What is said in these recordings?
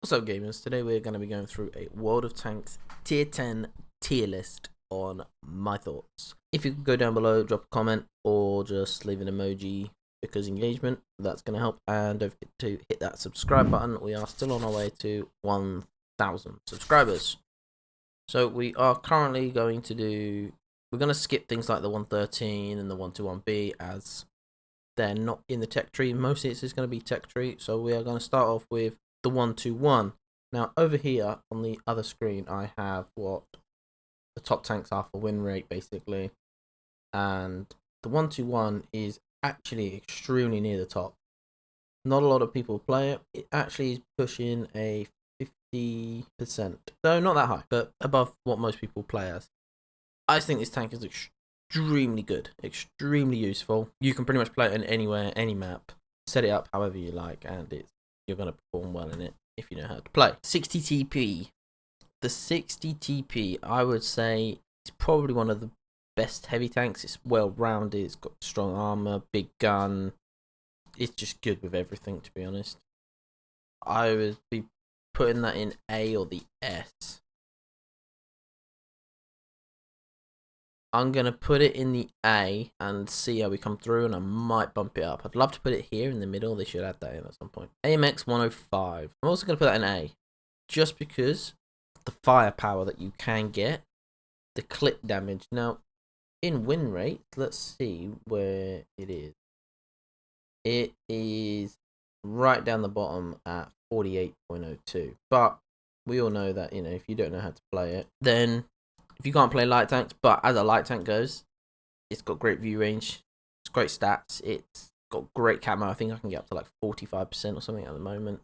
What's up, gamers? Today we're going to be going through a World of Tanks tier 10 tier list on my thoughts. If you could go down below, drop a comment, or just leave an emoji because engagement, that's going to help. And don't forget to hit that subscribe button. We are still on our way to 1,000 subscribers. So we are currently going to we're going to skip things like the 113 and the 121B as they're not in the tech tree. Mostly it's just going to be tech tree. So we are going to start off with the 121. Now over here on the other screen I have what the top tanks are for win rate basically, and the 121 is actually extremely near the top. Not a lot of people play it. It actually is pushing a 50%, so not that high, but above what most people play as. I think this tank is extremely good, extremely useful. You can pretty much play it in anywhere, any map, set it up however you like, and you're going to perform well in it if you know how to play. 60 TP. The 60 TP, I would say, is probably one of the best heavy tanks. It's well rounded, it's got strong armor, big gun. It's just good with everything, to be honest. I would be putting that in A or the S. I'm going to put it in the A and see how we come through, and I might bump it up. I'd love to put it here in the middle. They should add that in at some point. AMX 105. I'm also going to put that in A, just because the firepower that you can get, the clip damage. Now, in win rate, let's see where it is. It is right down the bottom at 48.02. But we all know that, if you don't know how to play it, then if you can't play light tanks, but as a light tank goes, it's got great view range, it's great stats, it's got great camo. I think I can get up to like 45% or something at the moment.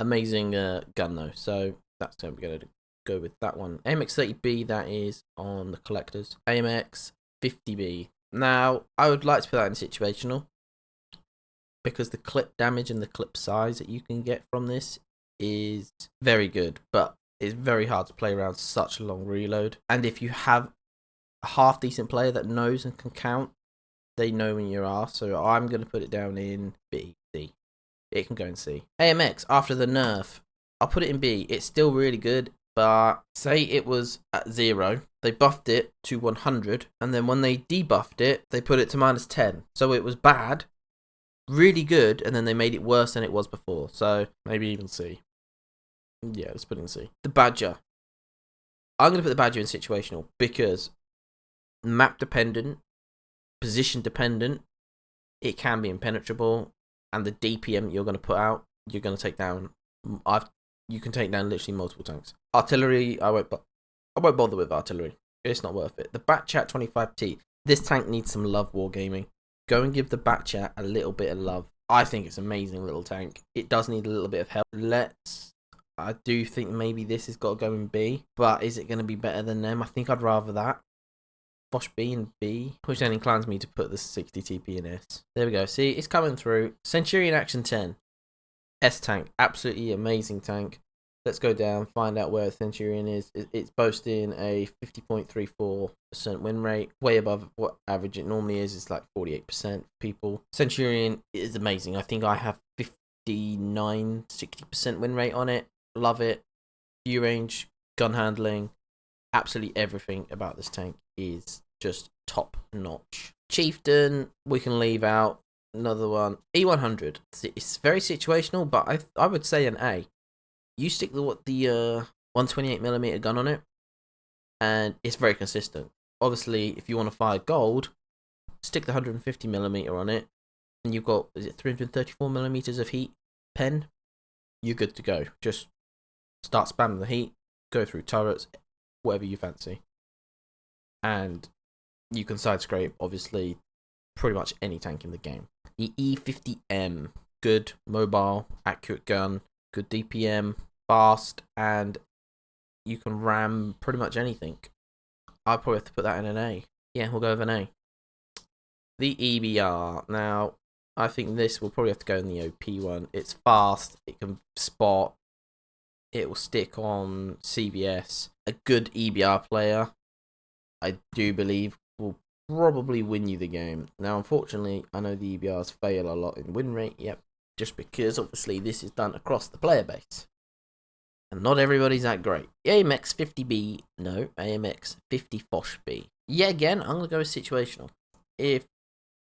Amazing gun though, so that's going to go with that one. AMX 30B, that is on the collectors. AMX 50B. Now, I would like to put that in situational, because the clip damage and the clip size that you can get from this is very good, but it's very hard to play around such a long reload. And if you have a half decent player that knows and can count, they know when you're asked. So I'm going to put it down in B, C. It can go in C. AMX, after the nerf, I'll put it in B. It's still really good, but say it was at 0. They buffed it to 100, and then when they debuffed it, they put it to -10. So it was bad, really good, and then they made it worse than it was before. So maybe even C. Yeah, let's put it in C. The Badger. I'm going to put the Badger in situational because map dependent, position dependent, it can be impenetrable, and the DPM you're going to put out, you're going to take down. You can take down literally multiple tanks. Artillery, I won't bother with artillery. It's not worth it. The Batchat 25T. This tank needs some love, Wargaming. Go and give the Batchat a little bit of love. I think it's an amazing little tank. It does need a little bit of help. I do think maybe this has got to go in B, but is it going to be better than them? I think I'd rather that. Bosch B and B, which then inclines me to put the 60 TP in S. There we go. See, it's coming through. Centurion Action 10. S tank. Absolutely amazing tank. Let's go down, find out where Centurion is. It's boasting a 50.34% win rate, way above what average it normally is. It's like 48% people. Centurion is amazing. I think I have 59-60% win rate on it. Love it. View range, gun handling, absolutely everything about this tank is just top notch. Chieftain, we can leave out. Another one, E100. It's very situational, but I would say an A. You stick the 128mm gun on it, and it's very consistent. Obviously, if you want to fire gold, stick the 150mm on it, and you've got 334mm of heat pen. You're good to go. Just start spamming the heat, go through turrets, whatever you fancy. And you can side scrape, obviously, pretty much any tank in the game. The E50M, good, mobile, accurate gun, good DPM, fast, and you can ram pretty much anything. I'd probably have to put that in an A. Yeah, we'll go with an A. The EBR. Now, I think this will probably have to go in the OP one. It's fast, it can spot, it will stick on CVS. A good EBR player, I do believe, will probably win you the game. Now, unfortunately, I know the EBRs fail a lot in win rate, just because, obviously, this is done across the player base. And not everybody's that great. AMX 50B, no, AMX 50 Foch B. Yeah, again, I'm going to go with situational. If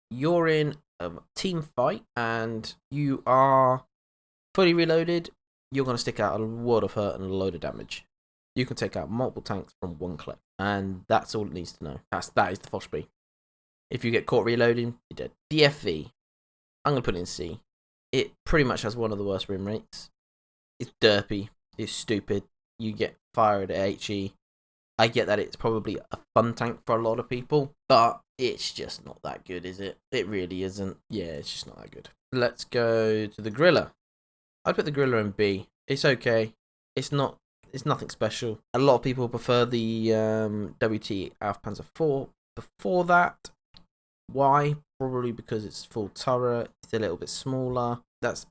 you're in a team fight and you are fully reloaded, you're going to stick out a lot of hurt and a load of damage. You can take out multiple tanks from one clip, and that's all it needs to know. That is the Foch B. If you get caught reloading, you're dead. The FV, I'm going to put it in C. It pretty much has one of the worst win rates. It's derpy. It's stupid. You get fired at HE. I get that it's probably a fun tank for a lot of people, but it's just not that good, is it? It really isn't. Yeah, it's just not that good. Let's go to the Grilla. I'd put the Grilla in B. It's okay. It's nothing special. A lot of people prefer the WT Panzer IV before that. Why? Probably because it's full turret. It's a little bit smaller. That's,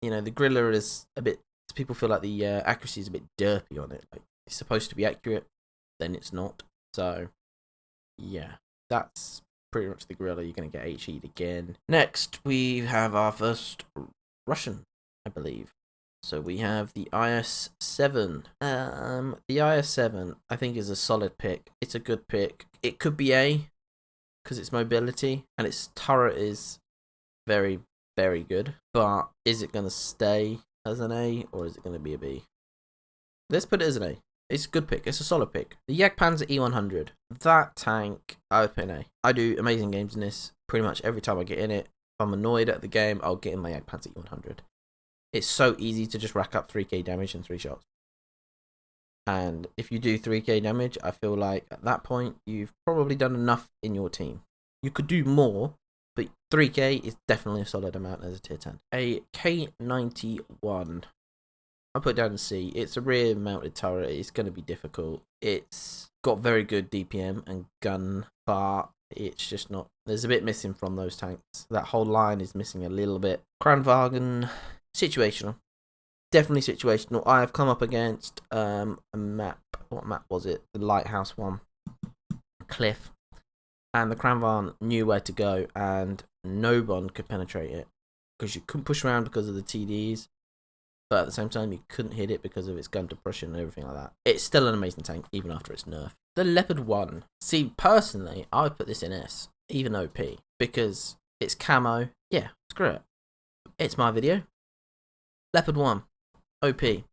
the Grilla is a bit. People feel like the accuracy is a bit derpy on it. Like, it's supposed to be accurate, then it's not. So, yeah, that's pretty much the Grilla. You're going to get HE'd again. Next, we have our first Russian, I believe. So we have the IS-7. The IS-7, I think, is a solid pick. It's a good pick. It could be A, because its mobility and its turret is very, very good. But is it going to stay as an A, or is it going to be a B? Let's put it as an A. It's a good pick. It's a solid pick. The Jagdpanzer E100. That tank, I would put an A. I do amazing games in this pretty much every time I get in it. If I'm annoyed at the game, I'll get in my Jagdpanzer E100. It's so easy to just rack up 3k damage in 3 shots. And if you do 3k damage, I feel like at that point, you've probably done enough in your team. You could do more, but 3k is definitely a solid amount as a tier 10. A K91. I'll put it down to C. It's a rear mounted turret. It's going to be difficult. It's got very good DPM and gun, but it's just not. There's a bit missing from those tanks. That whole line is missing a little bit. Kranwagen, situational. Definitely situational. I have come up against a map. What map was it? The Lighthouse one. Cliff. And the Kranvan knew where to go, and no one could penetrate it. Because you couldn't push around because of the TDs. But at the same time, you couldn't hit it because of its gun depression and everything like that. It's still an amazing tank, even after its nerf. The Leopard 1. See, personally, I would put this in S, even OP. Because it's camo. Yeah, screw it. It's my video. Leopard 1. OP. The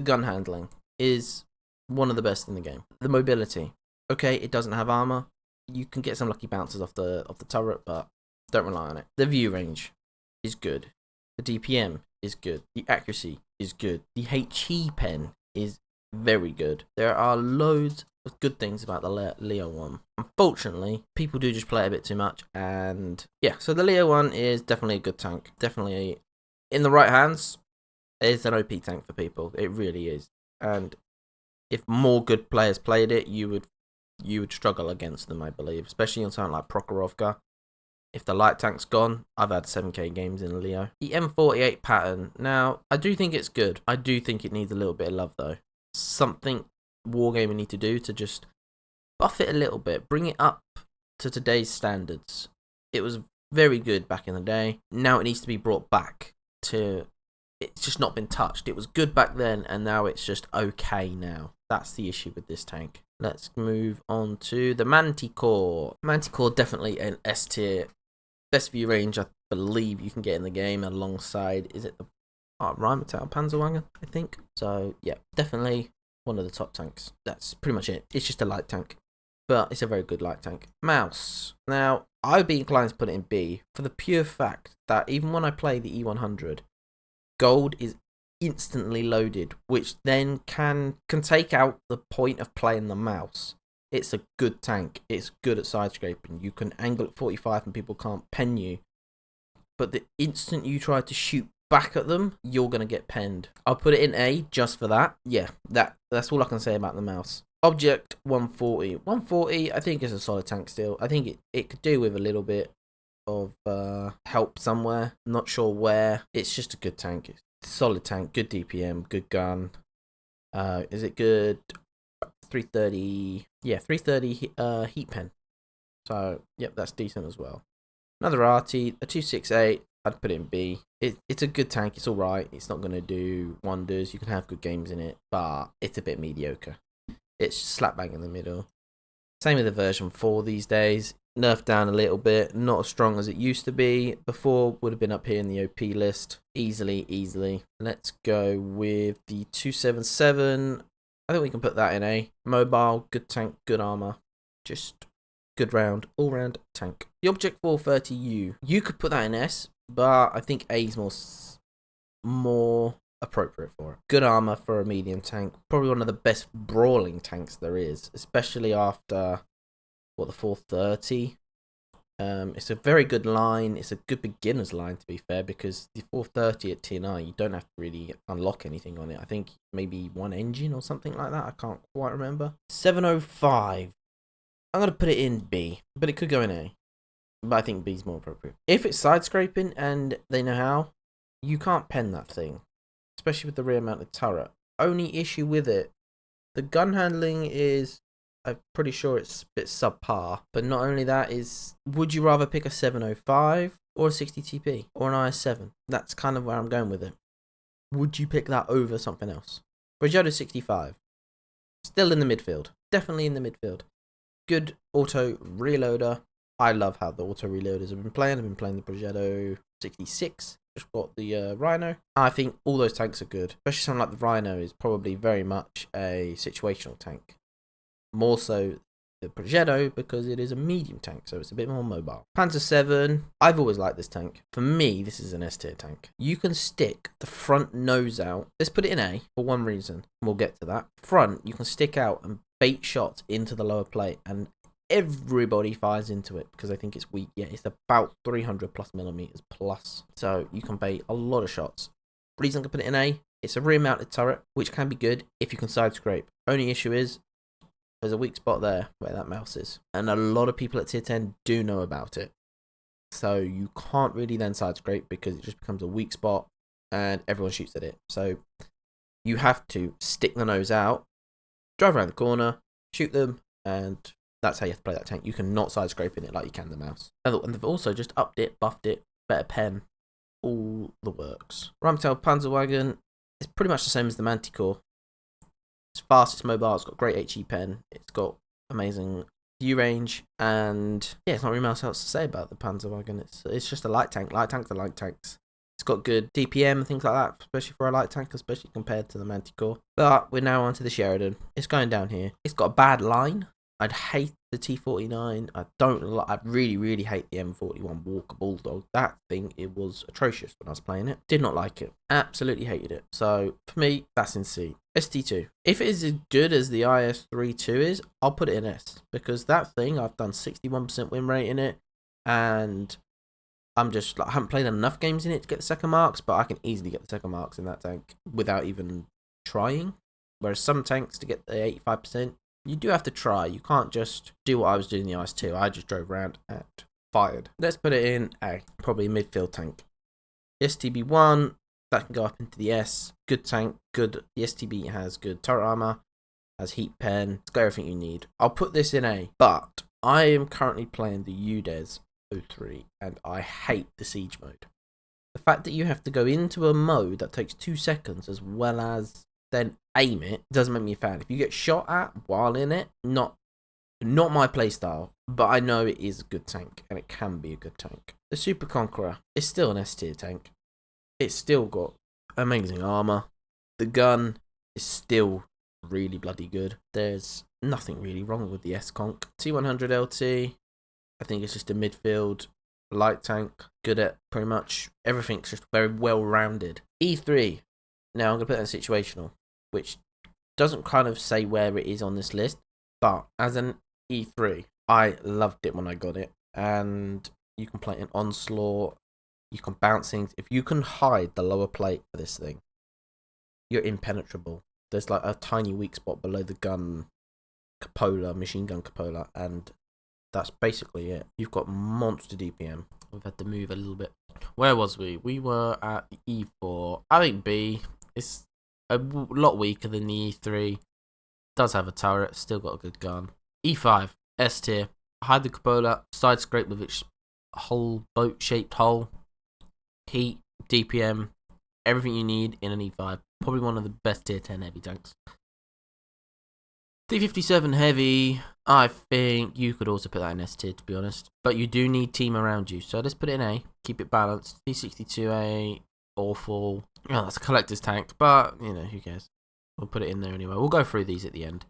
gun handling is one of the best in the game. The mobility. Okay, it doesn't have armor. You can get some lucky bounces off the turret, but don't rely on it. The view range is good. The DPM is good. The accuracy is good. The HE pen is very good. There are loads of good things about the Leo 1. Unfortunately, people do just play it a bit too much, and yeah, so the Leo 1 is definitely a good tank. Definitely, in the right hands, it's an OP tank for people. It really is. And if more good players played it, you would struggle against them, I believe. Especially on something like Prokhorovka. If the light tank's gone, I've had 7k games in Leo. The M48 pattern. Now, I do think it's good. I do think it needs a little bit of love, though. Something Wargaming need to do to just buff it a little bit. Bring it up to today's standards. It was very good back in the day. Now it needs to be brought back to... It's just not been touched. It was good back then, and now it's just okay now. That's the issue with this tank. Let's move on to the Manticore. Manticore, definitely an S tier. Best view range, I believe, you can get in the game alongside, is it the Rheinmetall Panzerwagen, I think? So, yeah, definitely one of the top tanks. That's pretty much it. It's just a light tank, but it's a very good light tank. Mouse. Now, I would be inclined to put it in B for the pure fact that even when I play the E100, gold is instantly loaded, which then can take out the point of playing the mouse. It's a good tank. It's good at side scraping. You can angle at 45 and people can't pen you. But the instant you try to shoot back at them, you're going to get penned. I'll put it in A just for that. Yeah, that's all I can say about the mouse. Object 140. 140, I think, is a solid tank still. I think it could do with a little bit of help somewhere. Not sure where. It's just a good tank. It's a solid tank. Good DPM. Good gun. Is it good? 330, yeah, 330 heat pen. So, yep, that's decent as well. Another arty, a 268. I'd put it in B. It's a good tank. It's all right. It's not going to do wonders. You can have good games in it, but it's a bit mediocre. It's slap bang in the middle. Same with the version 4 these days. Nerfed down a little bit. Not as strong as it used to be. Before would have been up here in the OP list. Easily. Let's go with the 277. I think we can put that in A. Mobile, good tank, good armor. Just good round, all-round tank. The Object 430U. You could put that in S, but I think A is more appropriate for it. Good armor for a medium tank. Probably one of the best brawling tanks there is, especially after the 430. It's a very good line. It's a good beginner's line, to be fair, because the 430 at TNI, you don't have to really unlock anything on it. I think maybe one engine or something like that. I can't quite remember. 705. I'm going to put it in B, but it could go in A. But I think B is more appropriate. If it's side scraping and they know how, you can't pen that thing, especially with the rear mounted turret. Only issue with it, the gun handling is, I'm pretty sure it's a bit subpar. But not only that is, would you rather pick a 705 or a 60 TP or an IS-7? That's kind of where I'm going with it. Would you pick that over something else? Progetto 65. Still in the midfield. Definitely in the midfield. Good auto reloader. I love how the auto reloaders have been playing. I've been playing the Progetto 66. Just got the Rhino. I think all those tanks are good. Especially something like the Rhino is probably very much a situational tank. More so the Progetto because it is a medium tank, so it's a bit more mobile. Panzer 7, I've always liked this tank. For me, this is an S tier tank. You can stick the front nose out. Let's put it in A for one reason. We'll get to that. Front, you can stick out and bait shots into the lower plate, and everybody fires into it because I think it's weak. Yeah, it's about 300 plus millimeters plus, so you can bait a lot of shots. Reason I can put it in A, it's a rear mounted turret, which can be good if you can side scrape. Only issue is there's a weak spot there where that mouse is, and a lot of people at tier 10 do know about it, so you can't really then side scrape because it just becomes a weak spot and everyone shoots at it. So you have to stick the nose out, drive around the corner, shoot them, and that's how you have to play that tank. You cannot side scrape in it like you can the mouse. And they've also just upped it, buffed it, better pen, all the works. Rheinmetall Panzerwagen is pretty much the same as the Manticore. It's fast, it's mobile, it's got great HE pen, it's got amazing view range, and yeah, it's not really much else to say about the Panzerwagen. It's just a light tank. Light tanks are light tanks. It's got good DPM and things like that, especially for a light tank, especially compared to the Manticore. But we're now onto the Sheridan. It's going down here. It's got a bad line. I'd hate the T49. I really hate the M41 Walker Bulldog. That thing, it was atrocious when I was playing it. Did not like it. Absolutely hated it. So for me, that's in C. ST2. If it is as good as the IS-32 is, I'll put it in S, because that thing, I've done 61% win rate in it, and I'm just like, I haven't played enough games in it to get the second marks, but I can easily get the second marks in that tank without even trying. Whereas some tanks, to get the 85%, you do have to try. You can't just do what I was doing in the IS-2. I just drove around and fired. Let's put it in A, probably midfield tank. STB1, that can go up into the S. Good tank, good. The STB has good turret armor, has heat pen, it's got everything you need. I'll put this in A, but I am currently playing the UDES 03, and I hate the siege mode. The fact that you have to go into a mode that takes 2 seconds as well as then aim it doesn't make me a fan. If you get shot at while in it, not my playstyle, but I know it is a good tank, and it can be a good tank. The Super Conqueror is still an S tier tank. It's still got amazing armor. The gun is still really bloody good. There's nothing really wrong with the S-Conk. T100 LT, I think it's just a midfield light tank. Good at pretty much everything. It's just very well-rounded. E3. Now I'm going to put that in situational, which doesn't kind of say where it is on this list, but as an E3, I loved it when I got it. And you can play an onslaught. You can bounce things. If you can hide the lower plate for this thing, you're impenetrable. There's like a tiny weak spot below the gun cupola, machine gun cupola, and that's basically it. You've got monster DPM. We've had to move a little bit. Where was we? We were at the E4. I think B is a lot weaker than the E3. Does have a turret, still got a good gun. E5, S tier. Hide the cupola, side scrape with its whole boat shaped hole. heat, DPM, everything you need in an E5. Probably one of the best tier 10 heavy tanks. T57 heavy, I think you could also put that in S tier, to be honest. But you do need team around you, so let's put it in A. Keep it balanced. T62A, awful. Oh, that's a collector's tank, but, you know, who cares? We'll put it in there anyway. We'll go through these at the end.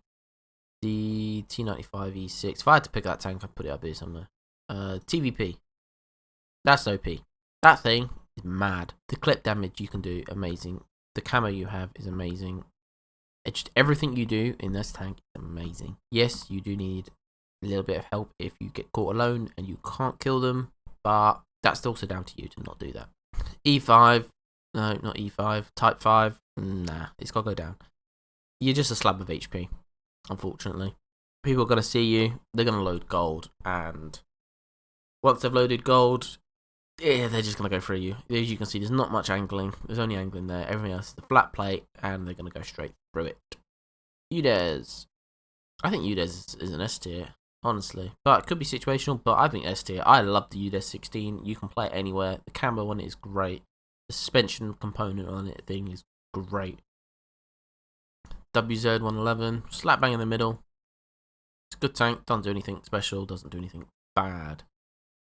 The T95 E6. If I had to pick that tank, I'd put it up here somewhere. TVP. That's OP. That thing is mad. The clip damage you can do, amazing. The camo you have is amazing. It's just everything you do in this tank is amazing. Yes, you do need a little bit of help if you get caught alone and you can't kill them, but that's also down to you to not do that. E5. No, not E5. Type 5. Nah, it's got to go down. You're just a slab of HP, unfortunately. People are going to see you. They're going to load gold, and once they've loaded gold, yeah, they're just going to go through you. As you can see, there's not much angling. There's only angling there. Everything else is the flat plate, and they're going to go straight through it. UDES. I think UDES is an S tier, honestly. But it could be situational, but I think S tier. I love the UDES 16. You can play it anywhere. The camo on it is great. The suspension component on it thing is great. WZ-111. Slap bang in the middle. It's a good tank. Doesn't do anything special. Doesn't do anything bad.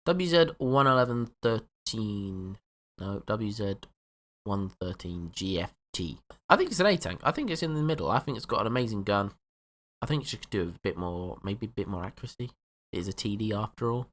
WZ-111-13. No, WZ-113 GFT. I think it's an A tank. I think it's in the middle. I think it's got an amazing gun. I think it should do a bit more, maybe a bit more accuracy. It is a TD after all.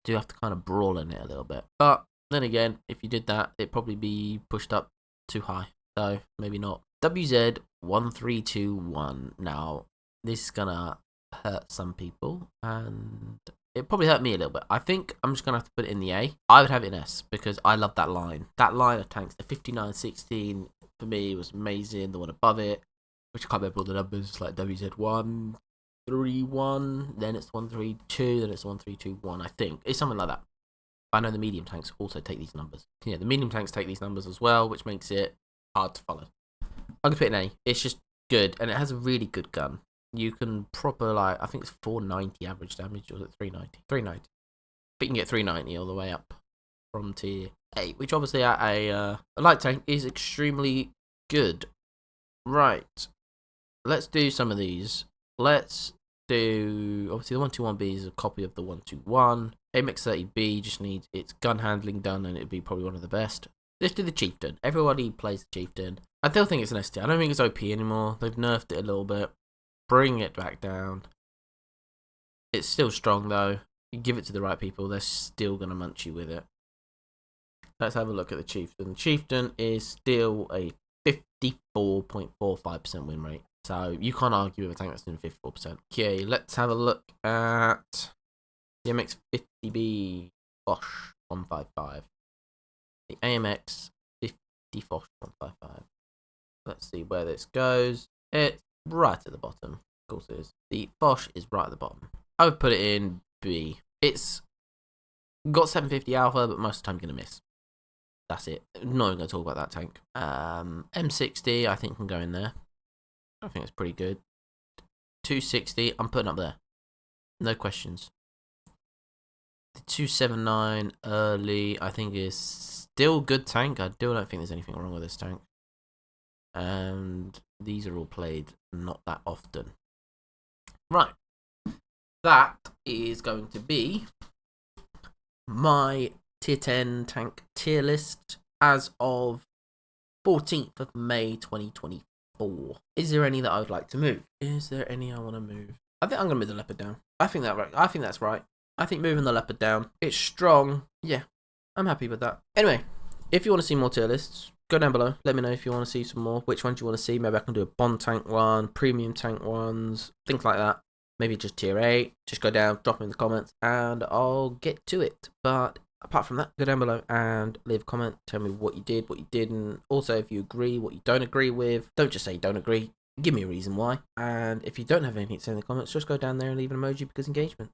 Do have to kind of brawl in it a little bit. But then again, if you did that, it'd probably be pushed up too high. So maybe not. WZ-1321. Now, this is gonna hurt some people, and it probably hurt me a little bit. I think I'm just going to have to put it in the A. I would have it in S because I love that line. That line of tanks, the 5916, for me was amazing. The one above it, which I can't remember all the numbers, like WZ131, then it's 132, then it's 1321, I think. It's something like that. I know the medium tanks also take these numbers. Yeah, the medium tanks take these numbers as well, which makes it hard to follow. I'm going to put it in A. It's just good, and it has a really good gun. You can proper, like, I think it's 490 average damage, or is it 390? 390. But you can get 390 all the way up from tier 8, which obviously at a light tank is extremely good. Right. Let's do some of these. Let's do, obviously the 121B is a copy of the 121. AMX30B just needs its gun handling done, and it'd be probably one of the best. Let's do the Chieftain. Everybody plays the Chieftain. I still think it's an ST. I don't think it's OP anymore. They've nerfed it a little bit. Bring it back down. It's still strong though. You give it to the right people, they're still going to munch you with it. Let's have a look at the Chieftain. The Chieftain is still a 54.45% win rate. So you can't argue with a tank that's doing 54%. Okay, let's have a look at the MX50B Bosch 155. The AMX 50 Bosch 155. Let's see where this goes. It's right at the bottom. Of course it is. The Bosch is right at the bottom. I would put it in B. It's got 750 alpha, but most of the time you're going to miss. That's it. I'm not even going to talk about that tank. M60, I think, can go in there. I think it's pretty good. 260, I'm putting up there. No questions. The 279 early, I think, is still a good tank. I still don't think there's anything wrong with this tank. And these are all played not that often. Right. That is going to be my tier 10 tank tier list as of 14th of May 2024. Is there any that I would like to move? Is there any I want to move? I think I'm going to move the Leopard down. I think that's right. I think moving the Leopard down, it's strong. Yeah, I'm happy with that. Anyway, if you want to see more tier lists, go down below. Let me know if you want to see some more. Which ones you want to see. Maybe I can do a Bond tank one, premium tank ones, things like that. Maybe just tier 8. Just go down, drop them in the comments, and I'll get to it. But apart from that, go down below and leave a comment. Tell me what you did, what you didn't. Also, if you agree, what you don't agree with. Don't just say you don't agree. Give me a reason why. And if you don't have anything to say in the comments, just go down there and leave an emoji because engagement.